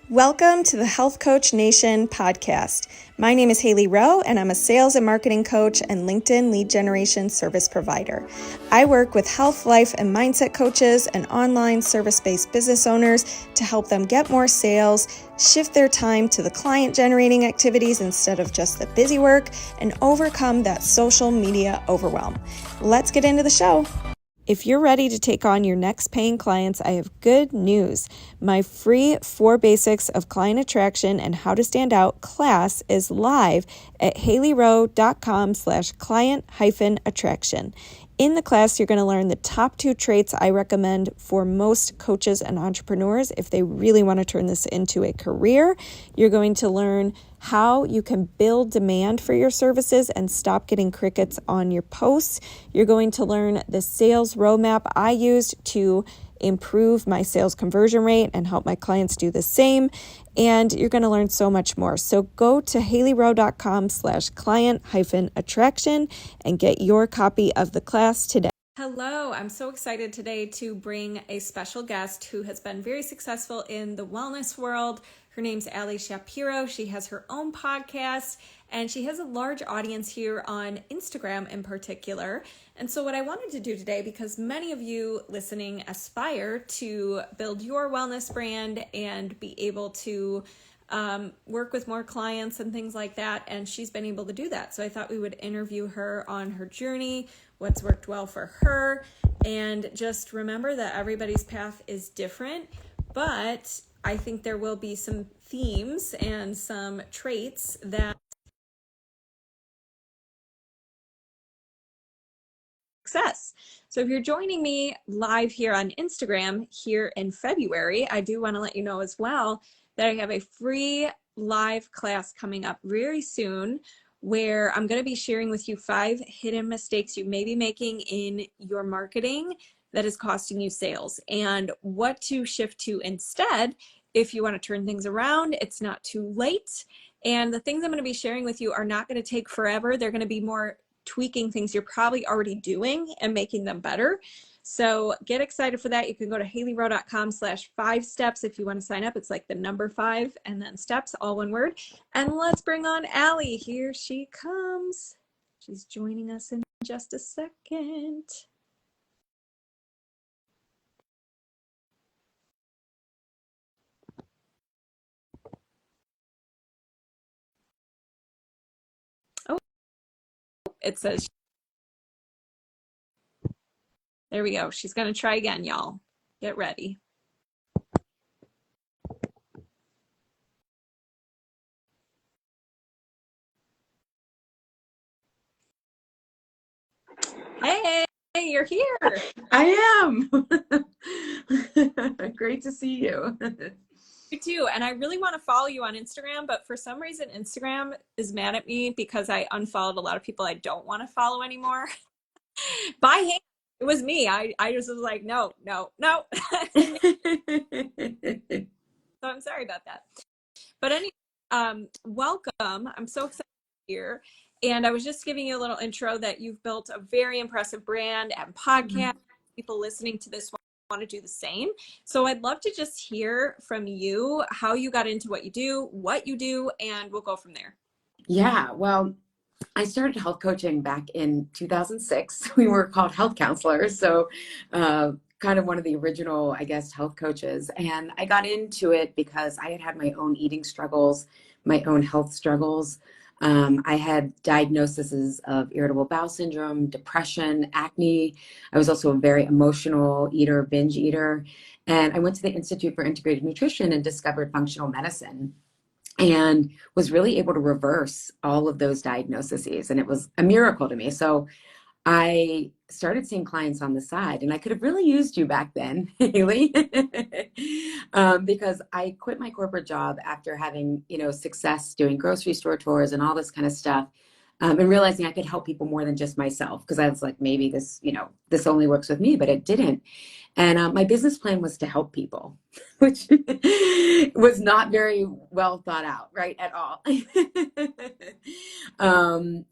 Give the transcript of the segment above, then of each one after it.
Welcome to the Health Coach Nation podcast. My name is Hailey Rowe, and I'm a sales and marketing coach and LinkedIn lead generation service provider. I work with health, life, and mindset coaches and online service-based business owners to help them get more sales, shift their time to the client-generating activities instead of just the busy work, and overcome that social media overwhelm. Let's get into the show. If you're ready to take on your next paying clients, I have good news. My free 4 Basics of Client Attraction and How to Stand Out class is live at haileyrowe.com/client-attraction. In the class, you're going to learn the top 2 traits I recommend for most coaches and entrepreneurs if they really want to turn this into a career. You're going to learn how you can build demand for your services and stop getting crickets on your posts. You're going to learn the sales roadmap I used to improve my sales conversion rate and help my clients do the same. And you're going to learn so much more. So go to haileyrowe.com/client-attraction and get your copy of the class today. Hello, I'm so excited today to bring a special guest who has been very successful in the wellness world. Her name's Shapiro. She has her own podcast and she has a large audience here on Instagram in particular. And so what I wanted to do today, because many of you listening aspire to build your wellness brand and be able to work with more clients and things like that, and she's been able to do that. So I thought we would interview her on her journey, what's worked well for her, and just remember that everybody's path is different, but I think there will be some themes and some traits that success. So if you're joining me live here on Instagram here in February, I do want to let you know as well that I have a free live class coming up very soon where I'm going to be sharing with you 5 hidden mistakes you may be making in your marketing that is costing you sales and what to shift to instead if you want to turn things around. It's not too late. And the things I'm going to be sharing with you are not going to take forever. They're going to be more tweaking things you're probably already doing and making them better. So get excited for that. You can go to haileyrowe.com/5 steps if you want to sign up. It's like the number 5 and then steps, all one word. And let's bring on Allie. Here she comes. She's joining us in just a second. Oh, it says, there we go. She's going to try again, y'all. Get ready. Hey, you're here. I am. Great to see you. You too. And I really want to follow you on Instagram, but for some reason, Instagram is mad at me because I unfollowed a lot of people I don't want to follow anymore. By hand. It was me. I just was like, no. So I'm sorry about that. But anyway, welcome. I'm so excited to be here. And I was just giving you a little intro that you've built a very impressive brand and podcast. People listening to this want to do the same. So I'd love to just hear from you how you got into what you do, and we'll go from there. Yeah, well, I started health coaching back in 2006. We were called health counselors. So kind of one of the original, I guess, health coaches. And I got into it because I had my own eating struggles, my own health struggles. I had diagnoses of irritable bowel syndrome, depression, acne. I was also a very emotional eater, binge eater. And I went to the Institute for Integrated Nutrition and discovered functional medicine and was really able to reverse all of those diagnoses. And it was a miracle to me. So I started seeing clients on the side, and I could have really used you back then, Hailey, because I quit my corporate job after having, success doing grocery store tours and all this kind of stuff. And realizing I could help people more than just myself, because I was like, maybe this, this only works with me, but it didn't. And my business plan was to help people, which was not very well thought out, right, at all.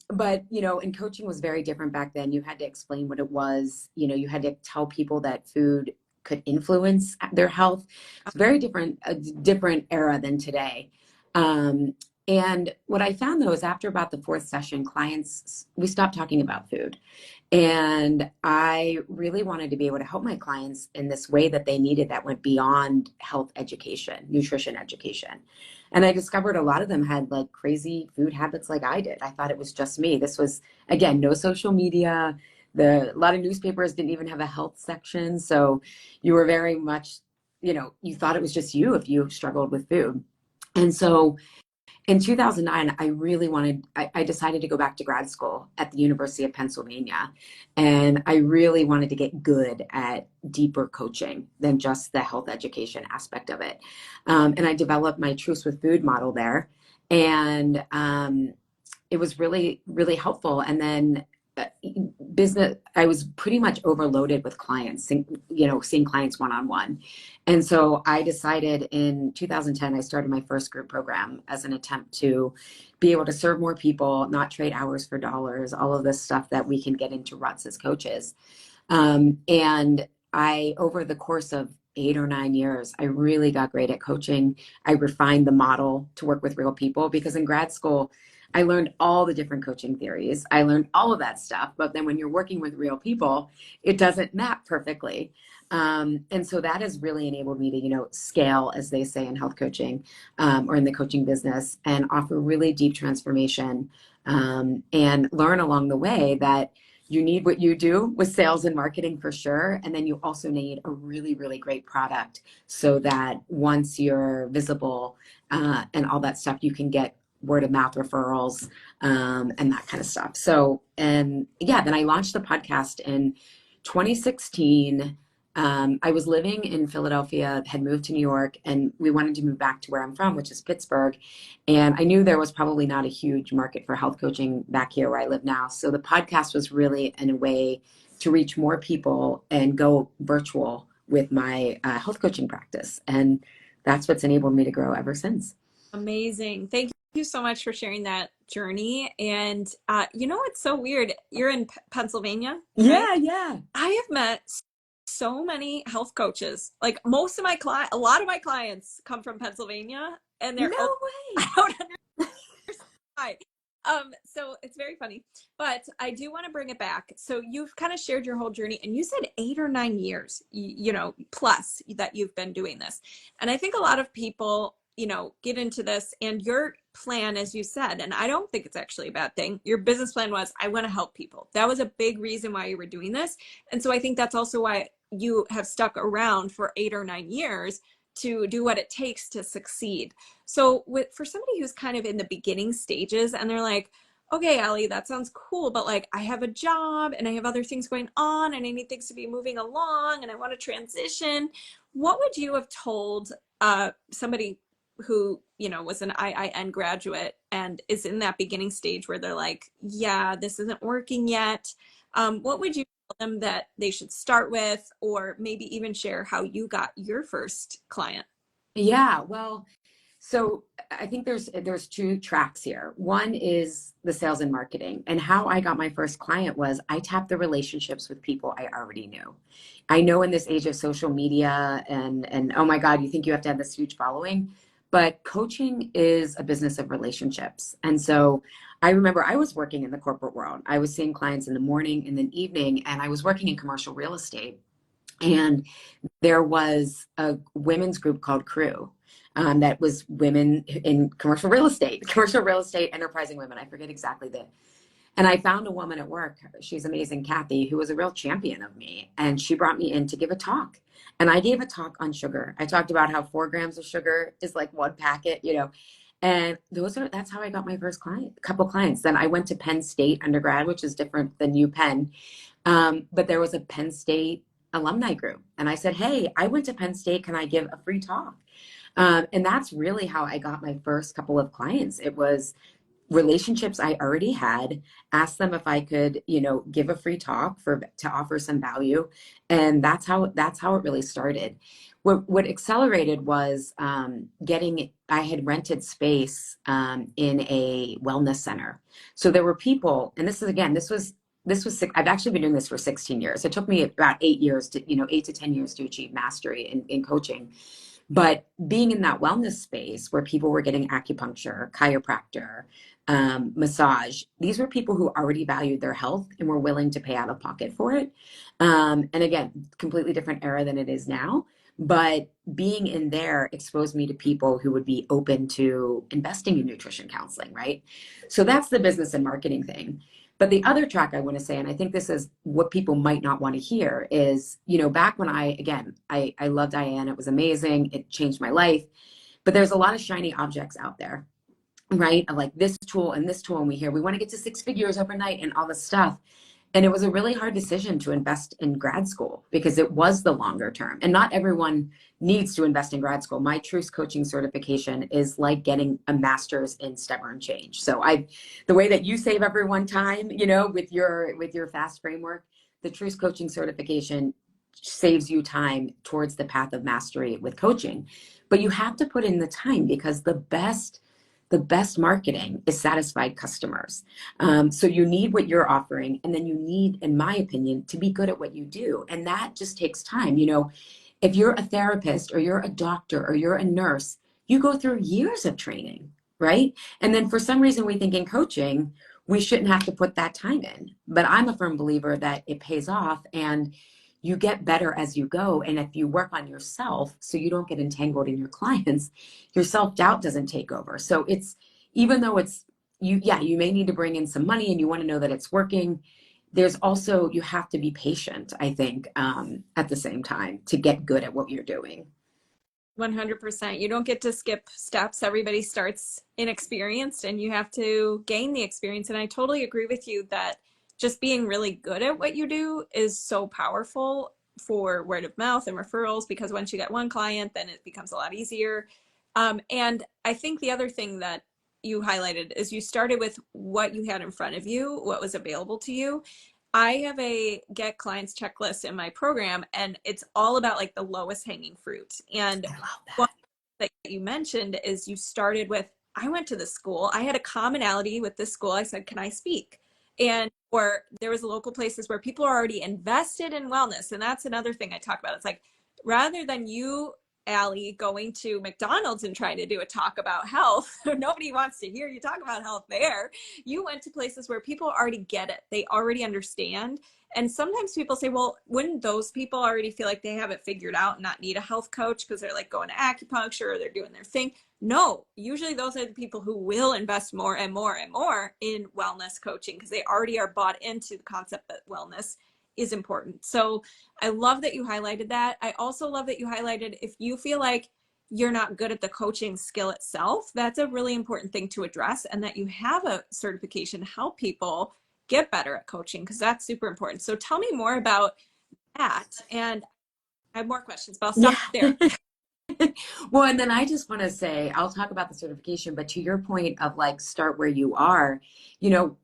But, and coaching was very different back then. You had to explain what it was. You had to tell people that food could influence their health. It's very different, a different era than today. Um, and what I found though is after about the fourth session, clients, we stopped talking about food. And I really wanted to be able to help my clients in this way that they needed that went beyond health education, nutrition education. And I discovered a lot of them had like crazy food habits like I did. I thought it was just me. This was, again, no social media. A lot of newspapers didn't even have a health section. So you were very much, you thought it was just you if you struggled with food. And so in 2009, I decided to go back to grad school at the University of Pennsylvania. And I really wanted to get good at deeper coaching than just the health education aspect of it. And I developed my Truce with Food model there. And it was really, really helpful. And then I was pretty much overloaded with clients, seeing clients one-on-one. And so I decided in 2010, I started my first group program as an attempt to be able to serve more people, not trade hours for dollars, all of this stuff that we can get into ruts as coaches. And over the course of 8 or 9 years, I really got great at coaching. I refined the model to work with real people because in grad school, I learned all the different coaching theories. I learned all of that stuff. But then when you're working with real people, it doesn't map perfectly. And so that has really enabled me to, scale, as they say in health coaching or in the coaching business, and offer really deep transformation and learn along the way that you need what you do with sales and marketing for sure. And then you also need a really, really great product so that once you're visible and all that stuff, you can get word of mouth referrals and that kind of stuff. So, and yeah, then I launched the podcast in 2016. I was living in Philadelphia, had moved to New York, and we wanted to move back to where I'm from, which is Pittsburgh. And I knew there was probably not a huge market for health coaching back here where I live now. So the podcast was really in a way to reach more people and go virtual with my health coaching practice. And that's what's enabled me to grow ever since. Amazing. Thank you so much for sharing that journey. And it's so weird. You're in Pennsylvania, right? Yeah, yeah. I have met so many health coaches. Like most of my a lot of my clients come from Pennsylvania, and No I way. don't understand why. So it's very funny, but I do want to bring it back. So you've kind of shared your whole journey, and you said 8 or 9 years, plus that you've been doing this. And I think a lot of people, get into this, and your plan, as you said, and I don't think it's actually a bad thing. Your business plan was, I want to help people. That was a big reason why you were doing this. And so I think that's also why you have stuck around for 8 or 9 years to do what it takes to succeed. So for somebody who's kind of in the beginning stages and they're like, okay, Allie, that sounds cool, but like I have a job and I have other things going on and I need things to be moving along and I want to transition. What would you have told somebody who, was an IIN graduate and is in that beginning stage where they're like, yeah, this isn't working yet? What would you tell them that they should start with, or maybe even share how you got your first client? Yeah, well, so I think there's two tracks here. One is the sales and marketing. And how I got my first client was I tapped the relationships with people I already knew. I know in this age of social media and oh my God, you think you have to have this huge following, but coaching is a business of relationships. And so I remember I was working in the corporate world. I was seeing clients in the morning and then evening, and I was working in commercial real estate. And there was a women's group called Crew that was women in commercial real estate, enterprising women. I forget exactly the. And I found a woman at work. She's amazing, Kathy, who was a real champion of me. And she brought me in to give a talk. And I gave a talk on sugar. I talked about how 4 grams of sugar is like one packet, And that's how I got my first couple clients. Then I went to Penn State undergrad, which is different than UPenn. But there was a Penn State alumni group. And I said, hey, I went to Penn State. Can I give a free talk? And that's really how I got my first couple of clients. It was relationships I already had, asked them if I could, give a free talk to offer some value. And that's how it really started. What accelerated was I had rented space in a wellness center. So there were people, and this was I've actually been doing this for 16 years. It took me about 8 years to, 8 to 10 years to achieve mastery in coaching. But being in that wellness space where people were getting acupuncture, chiropractor, massage, these were people who already valued their health and were willing to pay out of pocket for it. And again, completely different era than it is now. But being in there exposed me to people who would be open to investing in nutrition counseling, right? So that's the business and marketing thing. But the other track I want to say, and I think this is what people might not want to hear, is, back when I loved Diane, it was amazing, it changed my life. But there's a lot of shiny objects out there, right? Of like this tool, and we hear we want to get to 6 figures overnight and all this stuff. And it was a really hard decision to invest in grad school because it was the longer term. And not everyone needs to invest in grad school. My Truth Coaching certification is like getting a master's in stubborn change. So the way that you save everyone time, with your FAST framework, the Truth Coaching certification saves you time towards the path of mastery with coaching. But you have to put in the time because the best marketing is satisfied customers. So you need what you're offering, and then you need, in my opinion, to be good at what you do. And that just takes time. If you're a therapist or you're a doctor or you're a nurse, you go through years of training, right? And then for some reason we think in coaching, we shouldn't have to put that time in. But I'm a firm believer that it pays off and you get better as you go. And if you work on yourself so you don't get entangled in your clients, your self-doubt doesn't take over. So even though you may need to bring in some money and you want to know that it's working, there's also, you have to be patient, I think, at the same time to get good at what you're doing. 100%. You don't get to skip steps. Everybody starts inexperienced and you have to gain the experience. And I totally agree with you that just being really good at what you do is so powerful for word of mouth and referrals, because once you get one client, then it becomes a lot easier. And I think the other thing that you highlighted is you started with what you had in front of you, what was available to you. I have a get clients checklist in my program, and it's all about like the lowest hanging fruit. And I love one that. that you mentioned is you started with, I went to the school, I had a commonality with this school. I said, can I speak? And or there was local places where people are already invested in wellness. And that's another thing I talk about. It's like, rather than you, Allie, going to McDonald's and trying to do a talk about health, nobody wants to hear you talk about health there. You went to places where people already get it. They already understand. And sometimes people say, well, wouldn't those people already feel like they have it figured out and not need a health coach because they're like going to acupuncture or they're doing their thing? No, usually those are the people who will invest more and more and more in wellness coaching because they already are bought into the concept that wellness is important. So I love that you highlighted that. I also love that you highlighted if you feel like you're not good at the coaching skill itself, that's a really important thing to address, and that you have a certification to help people get better at coaching, because that's super important. So tell me more about that. And I have more questions, but I'll stop Yeah. there. Well, and then I just want to say, I'll talk about the certification, but to your point of like, start where you are,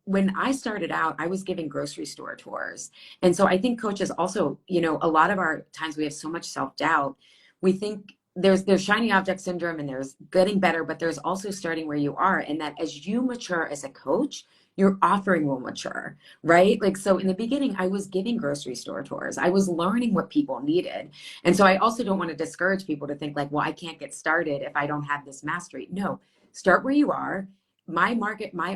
when I started out, I was giving grocery store tours. And so I think coaches also, a lot of our times we have so much self-doubt. We think there's shiny object syndrome and there's getting better, but there's also starting where you are. And that as you mature as a coach, your offering will mature, right? Like, so in the beginning, I was giving grocery store tours. I was learning what people needed. And so I also don't want to discourage people to think like, well, I can't get started if I don't have this mastery. No, start where you are. My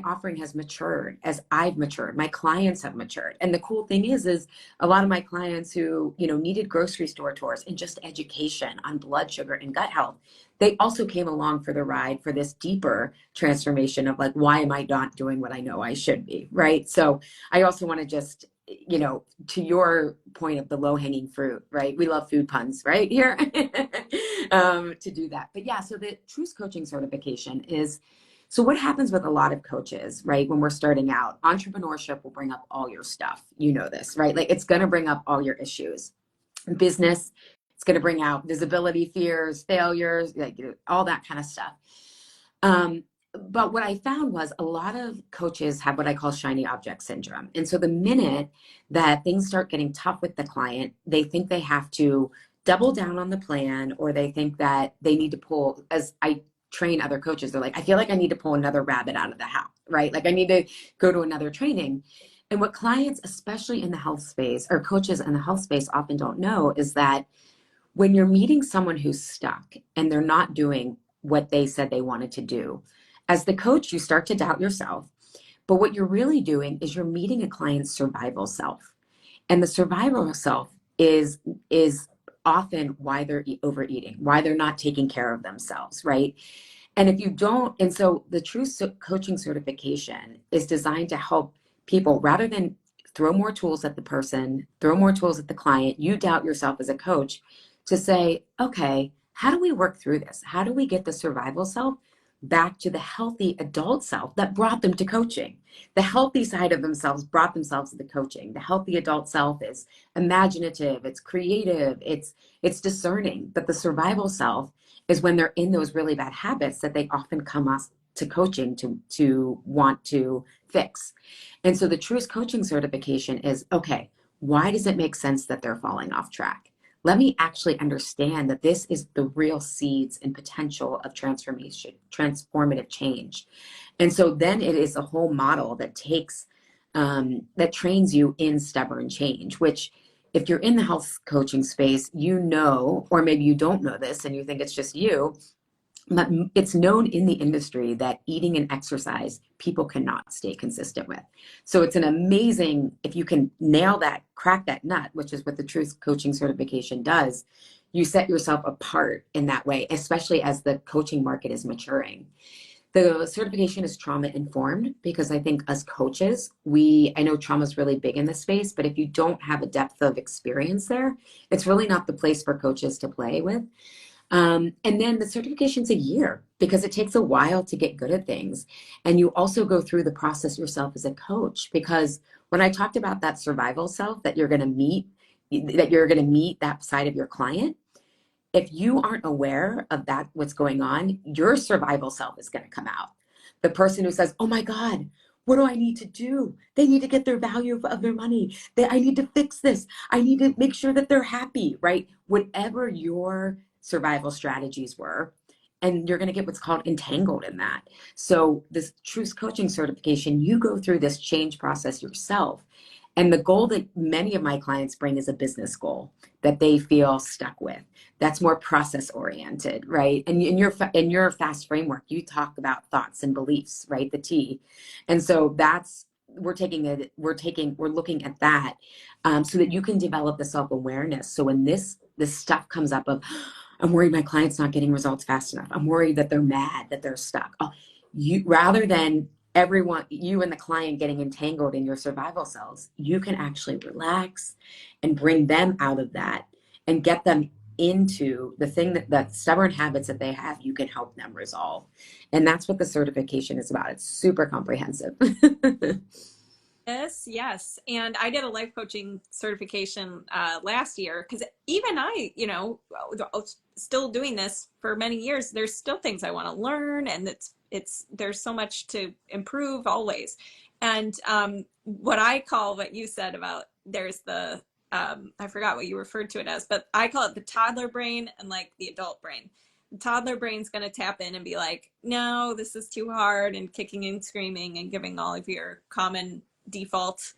offering has matured as I've matured. My clients have matured. And the cool thing is a lot of my clients who, needed grocery store tours and just education on blood sugar and gut health, they also came along for the ride for this deeper transformation of like, why am I not doing what I know I should be, right? So I also want to just, to your point of the low hanging fruit, right? We love food puns right here to do that. But yeah, so the Truth Coaching certification is, so what happens with a lot of coaches, right? When we're starting out, entrepreneurship will bring up all your stuff. You know this, right? Like it's going to bring up all your issues. Business, it's going to bring out visibility, fears, failures, like all that kind of stuff. But what I found was a lot of coaches have what I call shiny object syndrome. And so the minute that things start getting tough with the client, they think they have to double down on the plan, or they think that they need to pull, as I train other coaches, they're like, I feel like I need to pull another rabbit out of the hat, right? Like I need to go to another training. And what clients, especially in the health space, or coaches in the health space, often don't know is that when you're meeting someone who's stuck and they're not doing what they said they wanted to do, as the coach, you start to doubt yourself. But what you're really doing is you're meeting a client's survival self. And the survival self is often why they're overeating, why they're not taking care of themselves, right? And if you don't, and so the true coaching certification is designed to help people rather than throw more tools at the person, throw more tools at the client, you doubt yourself as a coach to say, okay, how do we work through this? How do we get the survival self back to the healthy adult self that brought them to coaching? The healthy side of themselves brought themselves to the coaching. The healthy adult self is imaginative, it's creative, it's discerning. But the survival self is when they're in those really bad habits that they often come us to coaching to want to fix. And so the truest coaching certification is, okay, why does it make sense that they're falling off track? Let me actually understand that this is the real seeds and potential of transformation, transformative change. And so then it is a whole model that takes, that trains you in stubborn change, which if you're in the health coaching space, you know, or maybe you don't know this and you think it's just you, but it's known in the industry that eating and exercise people cannot stay consistent with. So it's an amazing, if you can nail that, crack that nut, which is what the Truth Coaching Certification does, you set yourself apart in that way, especially as the coaching market is maturing. The certification is trauma informed because I think as coaches, I know trauma is really big in this space, but if you don't have a depth of experience there, it's really not the place for coaches to play with. And then the certification's a year because it takes a while to get good at things. And you also go through the process yourself as a coach, because when I talked about that survival self that you're going to meet that side of your client, if you aren't aware of that, what's going on, your survival self is going to come out. The person who says, oh my God, what do I need to do? They need to get their value of their money. I need to fix this. I need to make sure that they're happy, right? Whatever your survival strategies were, and you're going to get what's called entangled in that. So this Truth Coaching Certification, you go through this change process yourself. And the goal that many of my clients bring is a business goal that they feel stuck with. That's more process oriented, right? And in your FAST framework, you talk about thoughts and beliefs, right? The T. And so we're looking at that so that you can develop the self-awareness. So when this stuff comes up of, I'm worried my client's not getting results fast enough. I'm worried that they're mad, that they're stuck. Rather than you and the client getting entangled in your survival cells, you can actually relax and bring them out of that and get them into the thing that stubborn habits that they have, you can help them resolve. And that's what the certification is about. It's super comprehensive. Yes, yes. And I did a life coaching certification last year because even I, still doing this for many years, there's still things I want to learn, and there's so much to improve always. And what I call what you said about there's the I forgot what you referred to it as, but I call it the toddler brain and like the adult brain. The toddler brain's going to tap in and be like, no, this is too hard, and kicking and screaming and giving all of your common default,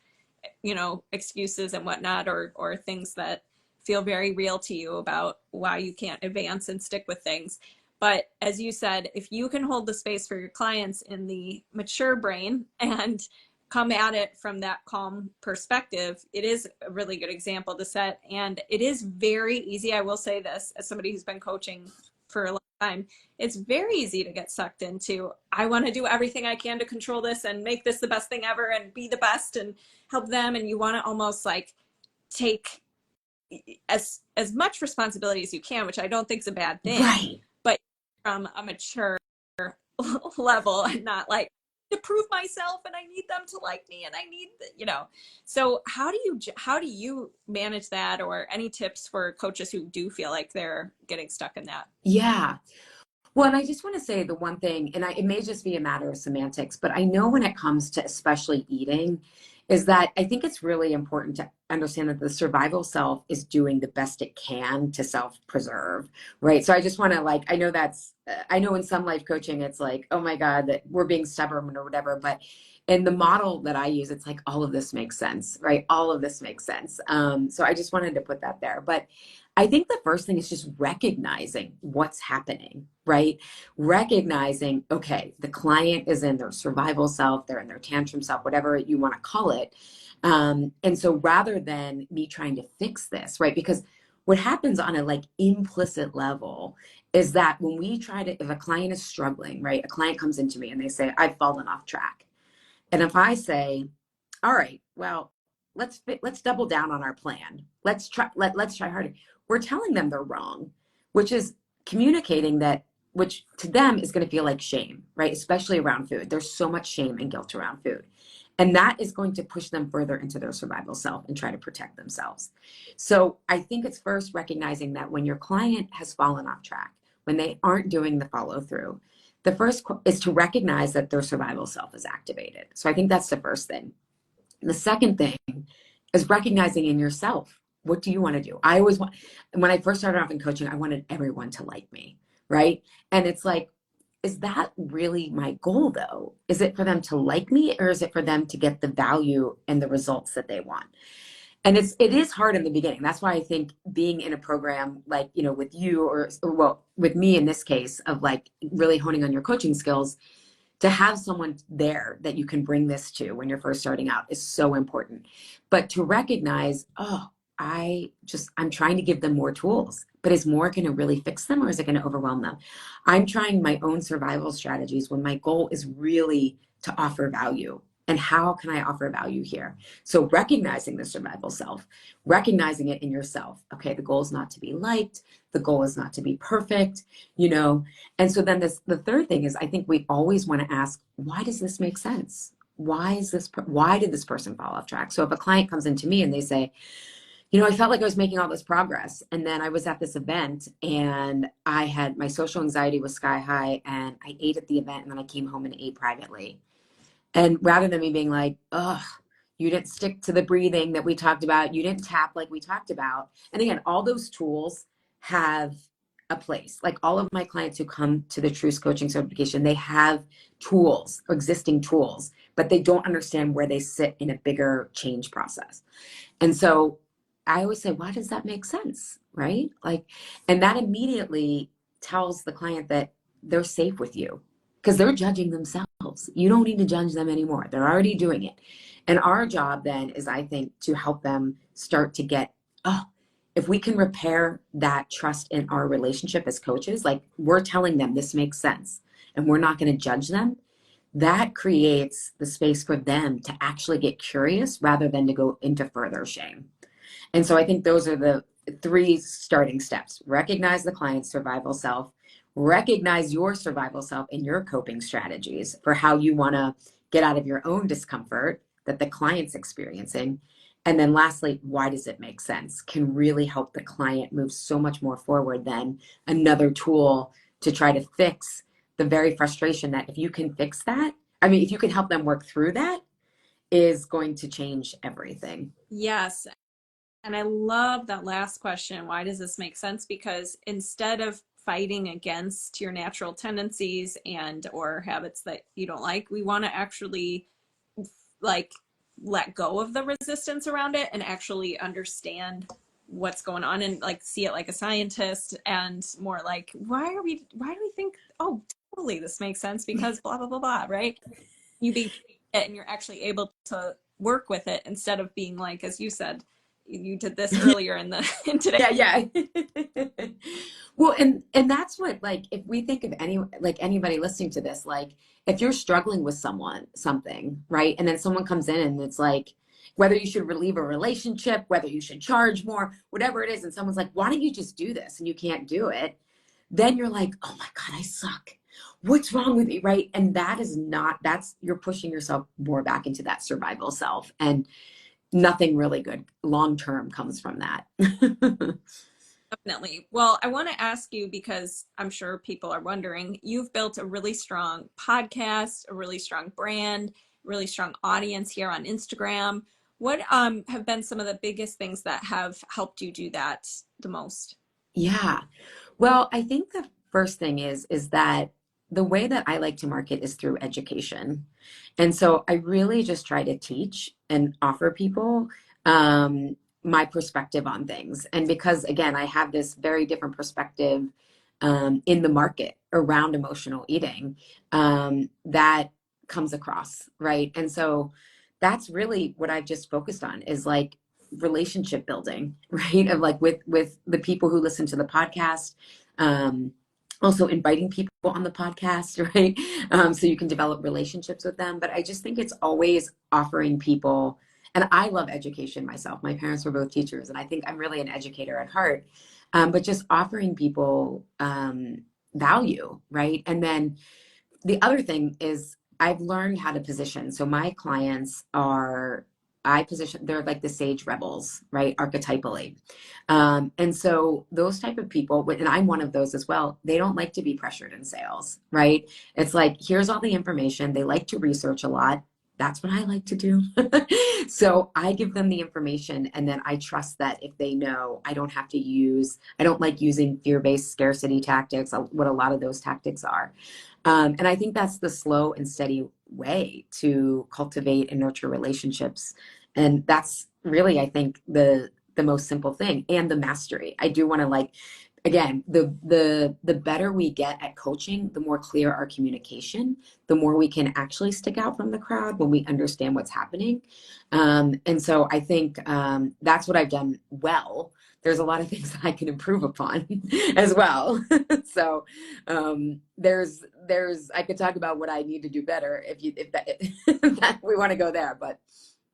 excuses and whatnot, or things that feel very real to you about why you can't advance and stick with things. But as you said, if you can hold the space for your clients in the mature brain and come at it from that calm perspective, it is a really good example to set. And it is very easy. I will say this as somebody who's been coaching for a long time, it's very easy to get sucked into, I want to do everything I can to control this and make this the best thing ever and be the best and help them. And you want to almost like take as much responsibility as you can, which I don't think is a bad thing, Right. but from a mature level and not like to prove myself and I need them to like me and I need so how do you manage that, or any tips for coaches who do feel like they're getting stuck in that? Yeah. Well, and I just want to say the one thing, and it may just be a matter of semantics, but I know when it comes to especially eating, is that I think it's really important to understand that the survival self is doing the best it can to self-preserve, right? So I just want to like, I know that's, I know in some life coaching, it's like, oh my God, that we're being stubborn or whatever, but in the model that I use, it's like, all of this makes sense, right? All of this makes sense. So I just wanted to put that there. But I think the first thing is just recognizing what's happening, right? Recognizing, okay, the client is in their survival self, they're in their tantrum self, whatever you want to call it. And so rather than me trying to fix this, right? Because what happens on a like implicit level is that when we try to, if a client is struggling, right? A client comes into me and they say, I've fallen off track. And if I say, all right, well, let's double down on our plan. Let's try harder. We're telling them they're wrong, which is communicating that, which to them is going to feel like shame, right? Especially around food. There's so much shame and guilt around food. And that is going to push them further into their survival self and try to protect themselves. So I think it's first recognizing that when your client has fallen off track, when they aren't doing the follow through, the first is to recognize that their survival self is activated. So I think that's the first thing. The second thing is recognizing in yourself, what do you want to do? I always want, when I first started off in coaching, I wanted everyone to like me, right? And it's like, is that really my goal though? Is it for them to like me, or is it for them to get the value and the results that they want? And it is hard in the beginning. That's why I think being in a program like, you know, with you or well, with me in this case of like really honing on your coaching skills, to have someone there that you can bring this to when you're first starting out is so important. But to recognize, oh, I'm trying to give them more tools, but is more going to really fix them, or is it going to overwhelm them? I'm trying my own survival strategies when my goal is really to offer value. And how can I offer value here? So recognizing the survival self, recognizing it in yourself. Okay, the goal is not to be liked. The goal is not to be perfect, you know. And so then the third thing is, I think we always want to ask, why does this make sense? Why did this person fall off track? So if a client comes into me and they say, you know, I felt like I was making all this progress, and then I was at this event and I had, my social anxiety was sky high, and I ate at the event and then I came home and ate privately. And rather than me being like, oh, you didn't stick to the breathing that we talked about, you didn't tap like we talked about. And again, all those tools have a place. Like all of my clients who come to the Truce Coaching Certification, they have tools, existing tools, but they don't understand where they sit in a bigger change process. And so I always say, why does that make sense? Right? Like, and that immediately tells the client that they're safe with you because they're judging themselves. You don't need to judge them anymore. They're already doing it. And our job then is, I think, to help them start to get, oh, if we can repair that trust in our relationship as coaches, like we're telling them this makes sense and we're not going to judge them, that creates the space for them to actually get curious rather than to go into further shame. And so I think those are the three starting steps. Recognize the client's survival self, recognize your survival self and your coping strategies for how you want to get out of your own discomfort that the client's experiencing. And then lastly, why does it make sense? Can really help the client move so much more forward than another tool to try to fix the very frustration that if you can fix that, I mean, if you can help them work through that, is going to change everything. Yes. And I love that last question. Why does this make sense? Because instead of fighting against your natural tendencies and or habits that you don't like, we want to actually like let go of the resistance around it and actually understand what's going on and like see it like a scientist and more like why do we think, oh, totally this makes sense because blah blah blah blah, right? You be it and you're actually able to work with it instead of being like, as you said, you did this earlier in the in today. Yeah. Well, and that's what, like, if we think of anybody listening to this, like if you're struggling with something, right? And then someone comes in and it's like, whether you should relieve a relationship, whether you should charge more, whatever it is, and someone's like, why don't you just do this? And you can't do it. Then you're like, oh my God, I suck. What's wrong with me? Right. And you're pushing yourself more back into that survival self. And nothing really good long term comes from that. Definitely. Well, I want to ask you because I'm sure people are wondering, you've built a really strong podcast, a really strong brand, really strong audience here on Instagram. What have been some of the biggest things that have helped you do that the most? Yeah. Well, I think the first thing is that the way that I like to market is through education. And so I really just try to teach and offer people my perspective on things. And because again, I have this very different perspective in the market around emotional eating, that comes across, right? And so that's really what I've just focused on is like relationship building, right? Of like with the people who listen to the podcast, um, also inviting people on the podcast, right? So you can develop relationships with them. But I just think it's always offering people, and I love education myself. My parents were both teachers, and I think I'm really an educator at heart. But just offering people value, right? And then the other thing is I've learned how to position. So my clients are, I position, they're like the sage rebels, right? Archetypally. And so those type of people, and I'm one of those as well, they don't like to be pressured in sales, right? It's like, here's all the information. They like to research a lot. That's what I like to do. So I give them the information and then I trust that if they know, I don't have to use, I don't like using fear-based scarcity tactics, what a lot of those tactics are. And I think that's the slow and steady way to cultivate and nurture relationships. And that's really, I think, the most simple thing and the mastery. I do want to like, again, the better we get at coaching, the more clear our communication, the more we can actually stick out from the crowd when we understand what's happening. And so I think that's what I've done well. There's a lot of things that I can improve upon as well. So there's I could talk about what I need to do better if that, if that we want to go there, but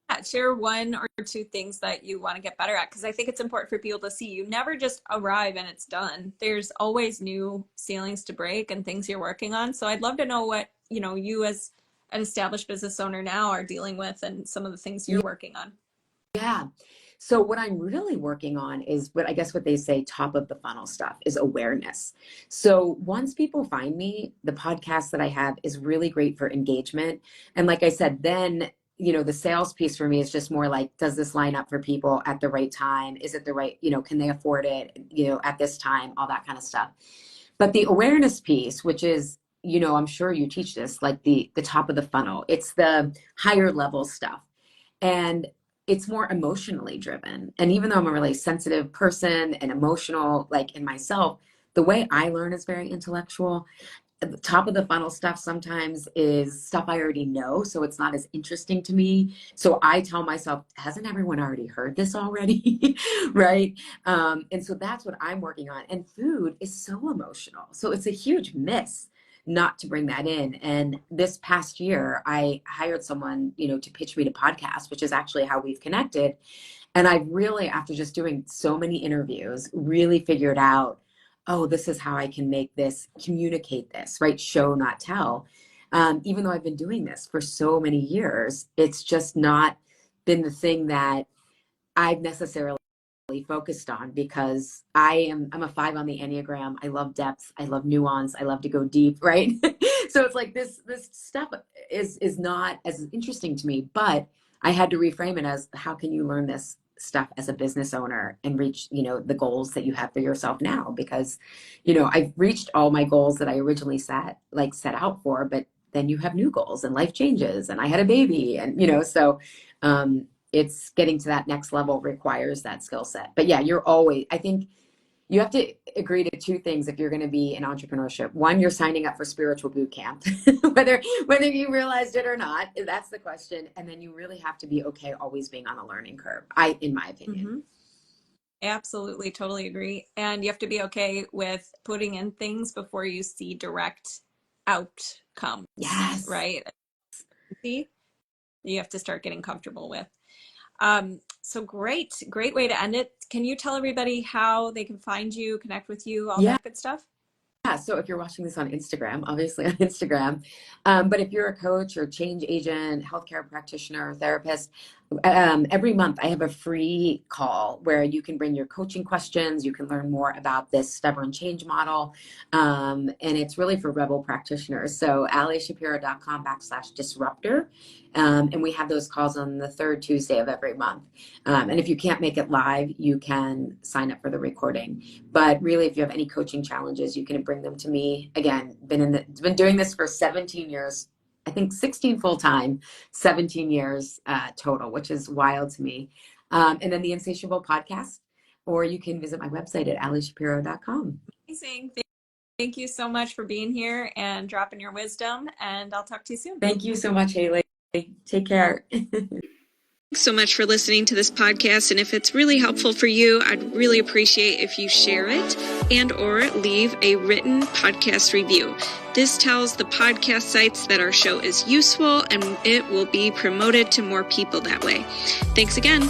Yeah, share one or two things that you want to get better at because I think it's important for people to see you never just arrive and it's done. There's always new ceilings to break and things you're working on. So I'd love to know what, you as an established business owner now are dealing with and some of the things you're working on. yeah. So what I'm really working on is what I guess what they say top of the funnel stuff is awareness. So once people find me, the podcast that I have is really great for engagement. And like I said, then the sales piece for me is just more like, does this line up for people at the right time? Is it the right, can they afford it, at this time, all that kind of stuff. But the awareness piece, which is, I'm sure you teach this, like the top of the funnel, it's the higher level stuff. And it's more emotionally driven. And even though I'm a really sensitive person and emotional, like in myself, the way I learn is very intellectual. At the top of the funnel stuff sometimes is stuff I already know. So it's not as interesting to me. So I tell myself, hasn't everyone already heard this already? Right. And so that's what I'm working on. And food is so emotional. So it's a huge miss not to bring that in. And this past year, I hired someone, to pitch me to podcast, which is actually how we've connected. And I really, after just doing so many interviews, really figured out, oh, this is how I can make this, communicate this, right? Show, not tell. Even though I've been doing this for so many years, it's just not been the thing that I've necessarily focused on because I'm a 5 on the Enneagram. I love depth. I love nuance. I love to go deep, right? So it's like this stuff is not as interesting to me, but I had to reframe it as how can you learn this stuff as a business owner and reach, the goals that you have for yourself now because, I've reached all my goals that I originally set out for, but then you have new goals and life changes and I had a baby and, so it's getting to that next level requires that skill set. But yeah, I think you have to agree to two things if you're going to be in entrepreneurship. One, you're signing up for spiritual boot camp, whether you realized it or not, that's the question. And then you really have to be okay always being on a learning curve, in my opinion. Mm-hmm. Absolutely, totally agree. And you have to be okay with putting in things before you see direct outcomes, Yes. right? See, you have to start getting comfortable with. So great way to end it. Can you tell everybody how they can find you, connect with you, all Yeah. that good stuff? Yeah, so if you're watching this on Instagram, obviously on Instagram, but if you're a coach or change agent, healthcare practitioner, therapist, Every month I have a free call where you can bring your coaching questions. You can learn more about this stubborn change model. And it's really for rebel practitioners. So allyshapiro.com/disruptor. And we have those calls on the third Tuesday of every month. And if you can't make it live, you can sign up for the recording. But really, if you have any coaching challenges, you can bring them to me. Again, been doing this for 17 years. I think 16 full time, 17 years total, which is wild to me. And then the Insatiable podcast, or you can visit my website at allyshapiro.com. Amazing. Thank you so much for being here and dropping your wisdom, and I'll talk to you soon. Thank you so much, Hailey. Take care. Thanks so much for listening to this podcast, and if it's really helpful for you, I'd really appreciate if you share it and or leave a written podcast review. This tells the podcast sites that our show is useful, and it will be promoted to more people that way. Thanks again.